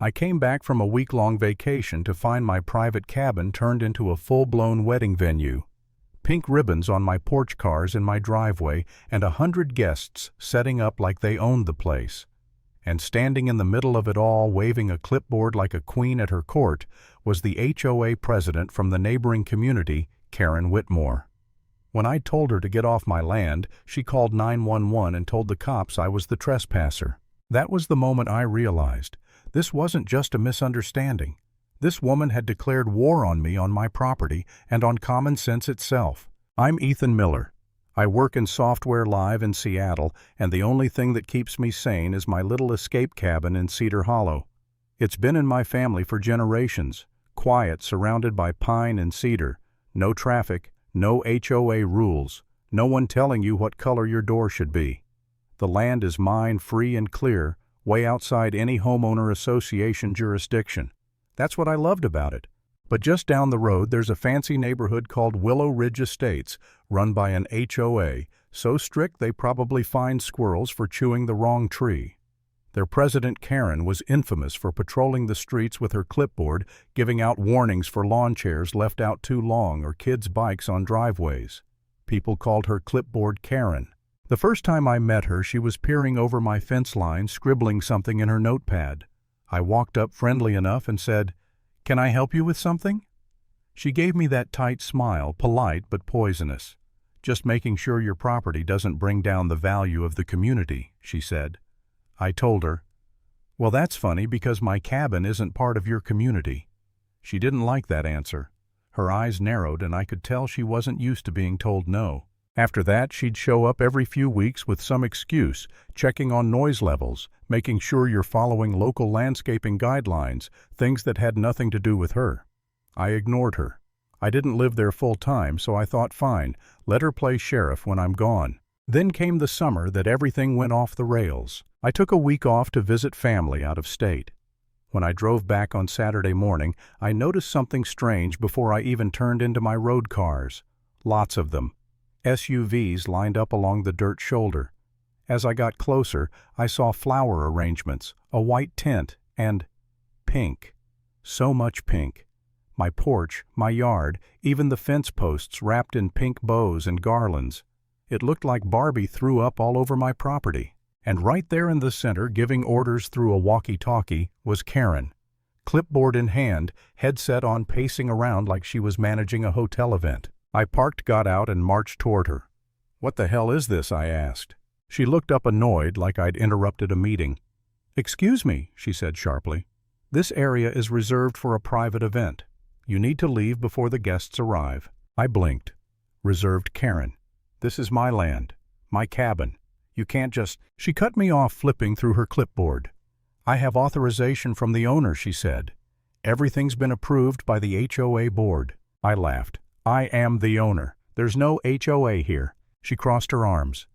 I came back from a week-long vacation to find my private cabin turned into a full-blown wedding venue. Pink ribbons on my porch cars in my driveway, and 100 guests setting up like they owned the place. And standing in the middle of it all, waving a clipboard like a queen at her court, was the HOA president from the neighboring community, Karen Whitmore. When I told her to get off my land, she called 911 and told the cops I was the trespasser. That was the moment I realized this wasn't just a misunderstanding. This woman had declared war on me, on my property, and on common sense itself. I'm Ethan Miller. I work in Software Live in Seattle, and the only thing that keeps me sane is my little escape cabin in Cedar Hollow. It's been in my family for generations, quiet, surrounded by pine and cedar, no traffic, no HOA rules, no one telling you what color your door should be. The land is mine, free and clear, way outside any homeowner association jurisdiction. That's what I loved about it. But just down the road there's a fancy neighborhood called Willow Ridge Estates, run by an HOA, so strict they probably fined squirrels for chewing the wrong tree. Their president, Karen, was infamous for patrolling the streets with her clipboard, giving out warnings for lawn chairs left out too long or kids' bikes on driveways. People called her Clipboard Karen. The first time I met her, she was peering over my fence line, scribbling something in her notepad. I walked up friendly enough and said, "Can I help you with something?" She gave me that tight smile, polite but poisonous. "Just making sure your property doesn't bring down the value of the community," she said. I told her, "Well, that's funny because my cabin isn't part of your community." She didn't like that answer. Her eyes narrowed and I could tell she wasn't used to being told no. After that, she'd show up every few weeks with some excuse, checking on noise levels, making sure you're following local landscaping guidelines, things that had nothing to do with her. I ignored her. I didn't live there full time, so I thought, fine, let her play sheriff when I'm gone. Then came the summer that everything went off the rails. I took a week off to visit family out of state. When I drove back on Saturday morning, I noticed something strange before I even turned into my road cars. Lots of them. SUVs lined up along the dirt shoulder. As I got closer, I saw flower arrangements, a white tent, and pink. So much pink. My porch, my yard, even the fence posts wrapped in pink bows and garlands. It looked like Barbie threw up all over my property. And right there in the center, giving orders through a walkie-talkie, was Karen. Clipboard in hand, headset on, pacing around like she was managing a hotel event. I parked, got out, and marched toward her. "What the hell is this?" I asked. She looked up annoyed, like I'd interrupted a meeting. "Excuse me," she said sharply. "This area is reserved for a private event. You need to leave before the guests arrive." I blinked. "Reserved, Karen. This is my land, my cabin. You can't just—" She cut me off, flipping through her clipboard. "I have authorization from the owner," she said. "Everything's been approved by the HOA board." I laughed. "I am the owner. There's no HOA here." She crossed her arms.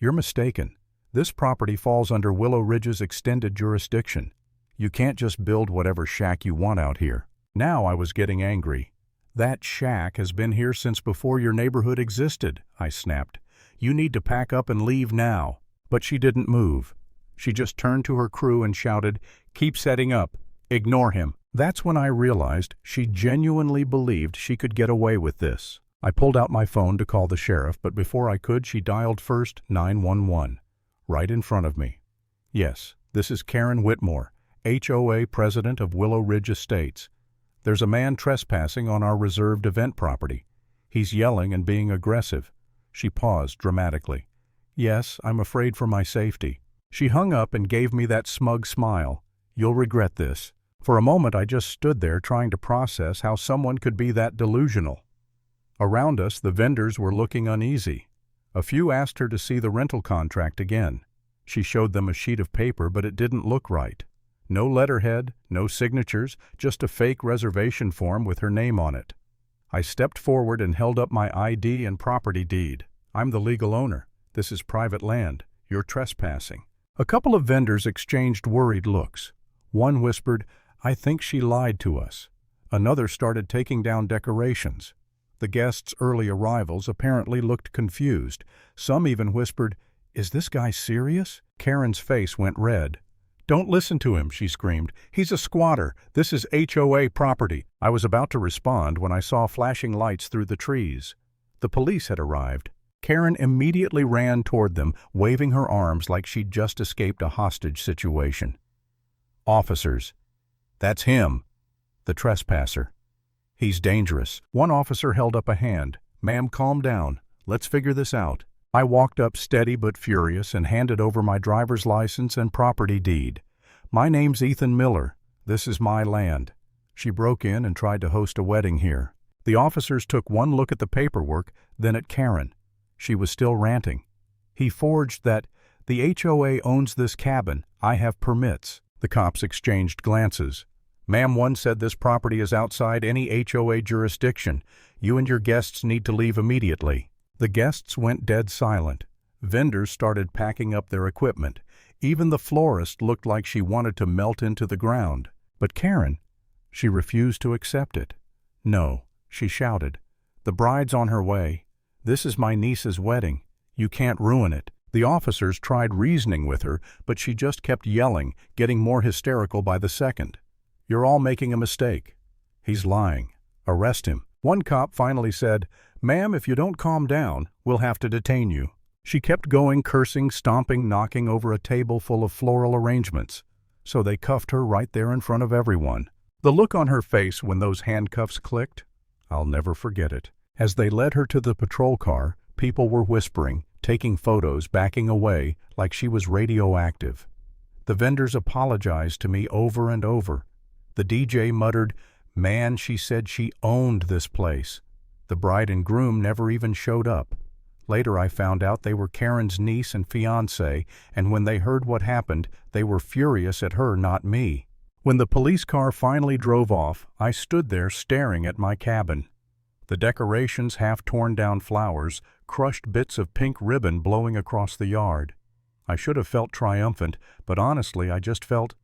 "You're mistaken. This property falls under Willow Ridge's extended jurisdiction. You can't just build whatever shack you want out here." Now I was getting angry. "That shack has been here since before your neighborhood existed," I snapped. "You need to pack up and leave now." But she didn't move. She just turned to her crew and shouted, "Keep setting up. Ignore him." That's when I realized she genuinely believed she could get away with this. I pulled out my phone to call the sheriff, but before I could, she dialed first 911, right in front of me. "Yes, this is Karen Whitmore, HOA president of Willow Ridge Estates. There's a man trespassing on our reserved event property. He's yelling and being aggressive." She paused dramatically. "Yes, I'm afraid for my safety." She hung up and gave me that smug smile. "You'll regret this." For a moment I just stood there trying to process how someone could be that delusional. Around us, the vendors were looking uneasy. A few asked her to see the rental contract again. She showed them a sheet of paper, but it didn't look right. No letterhead, no signatures, just a fake reservation form with her name on it. I stepped forward and held up my ID and property deed. "I'm the legal owner. This is private land. You're trespassing." A couple of vendors exchanged worried looks. One whispered, "I think she lied to us." Another started taking down decorations. The guests' early arrivals apparently looked confused. Some even whispered, "Is this guy serious?" Karen's face went red. "Don't listen to him," she screamed. "He's a squatter. This is HOA property." I was about to respond when I saw flashing lights through the trees. The police had arrived. Karen immediately ran toward them, waving her arms like she'd just escaped a hostage situation. "Officers, that's him, the trespasser. He's dangerous." One officer held up a hand. "Ma'am, calm down. Let's figure this out." I walked up steady but furious and handed over my driver's license and property deed. "My name's Ethan Miller. This is my land." She broke in and tried to host a wedding here. The officers took one look at the paperwork, then at Karen. She was still ranting. "He forged that the HOA owns this cabin. I have permits." The cops exchanged glances. "Ma'am, one said this property is outside any HOA jurisdiction. You and your guests need to leave immediately." The guests went dead silent. Vendors started packing up their equipment. Even the florist looked like she wanted to melt into the ground. But Karen, she refused to accept it. "No," she shouted. "The bride's on her way. This is my niece's wedding. You can't ruin it." The officers tried reasoning with her, but she just kept yelling, getting more hysterical by the second. "You're all making a mistake. He's lying. Arrest him." One cop finally said, "Ma'am, if you don't calm down, we'll have to detain you." She kept going, cursing, stomping, knocking over a table full of floral arrangements. So they cuffed her right there in front of everyone. The look on her face when those handcuffs clicked, I'll never forget it. As they led her to the patrol car, people were whispering, taking photos, backing away, like she was radioactive. The vendors apologized to me over and over. The DJ muttered, "Man, she said she owned this place." The bride and groom never even showed up. Later I found out they were Karen's niece and fiancé, and when they heard what happened, they were furious at her, not me. When the police car finally drove off, I stood there staring at my cabin. The decorations, half-torn-down flowers, crushed bits of pink ribbon blowing across the yard. I should have felt triumphant, but honestly I just felt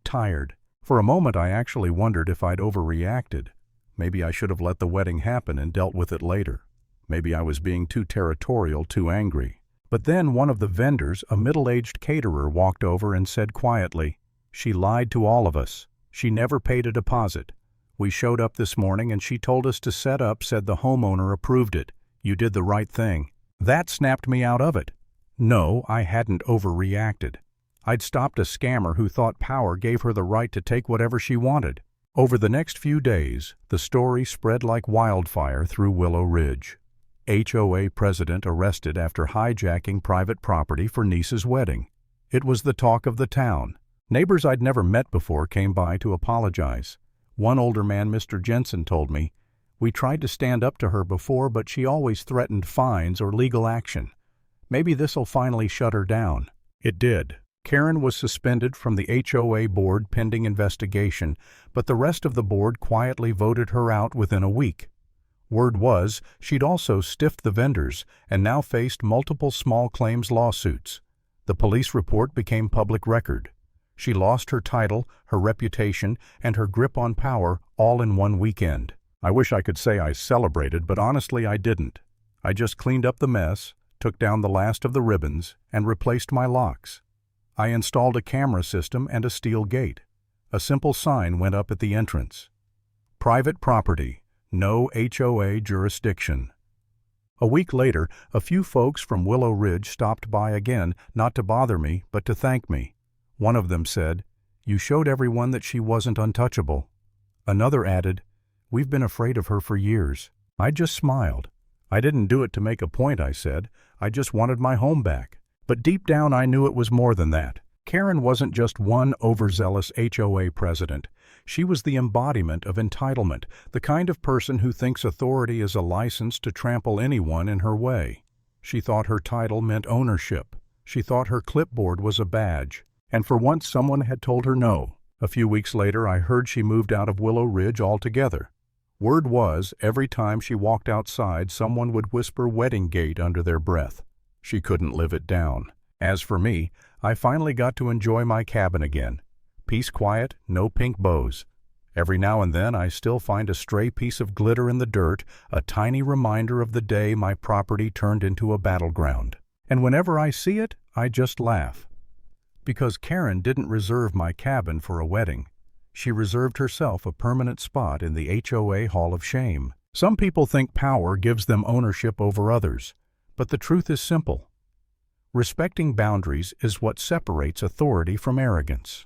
tired. For a moment I actually wondered if I'd overreacted. Maybe I should have let the wedding happen and dealt with it later. Maybe I was being too territorial, too angry. But then one of the vendors, a middle-aged caterer, walked over and said quietly, "She lied to all of us. She never paid a deposit. We showed up this morning and she told us to set up, said the homeowner approved it. You did the right thing." That snapped me out of it. No, I hadn't overreacted. I'd stopped a scammer who thought power gave her the right to take whatever she wanted. Over the next few days, the story spread like wildfire through Willow Ridge. HOA president arrested after hijacking private property for niece's wedding. It was the talk of the town. Neighbors I'd never met before came by to apologize. One older man, Mr. Jensen, told me, "We tried to stand up to her before, but she always threatened fines or legal action. Maybe this'll finally shut her down." It did. Karen was suspended from the HOA board pending investigation, but the rest of the board quietly voted her out within a week. Word was she'd also stiffed the vendors and now faced multiple small claims lawsuits. The police report became public record. She lost her title, her reputation, and her grip on power all in one weekend. I wish I could say I celebrated, but honestly I didn't. I just cleaned up the mess, took down the last of the ribbons, and replaced my locks. I installed a camera system and a steel gate. A simple sign went up at the entrance. Private property, no HOA jurisdiction. A week later, a few folks from Willow Ridge stopped by again, not to bother me, but to thank me. One of them said, "You showed everyone that she wasn't untouchable." Another added, "We've been afraid of her for years." I just smiled. "I didn't do it to make a point," I said. "I just wanted my home back." But deep down I knew it was more than that. Karen wasn't just one overzealous HOA president. She was the embodiment of entitlement, the kind of person who thinks authority is a license to trample anyone in her way. She thought her title meant ownership. She thought her clipboard was a badge. And for once someone had told her no. A few weeks later I heard she moved out of Willow Ridge altogether. Word was, every time she walked outside someone would whisper wedding gate under their breath. She couldn't live it down. As for me, I finally got to enjoy my cabin again. Peace, quiet, no pink bows. Every now and then I still find a stray piece of glitter in the dirt, a tiny reminder of the day my property turned into a battleground. And whenever I see it, I just laugh. Because Karen didn't reserve my cabin for a wedding. She reserved herself a permanent spot in the HOA Hall of Shame. Some people think power gives them ownership over others, but the truth is simple. Respecting boundaries is what separates authority from arrogance.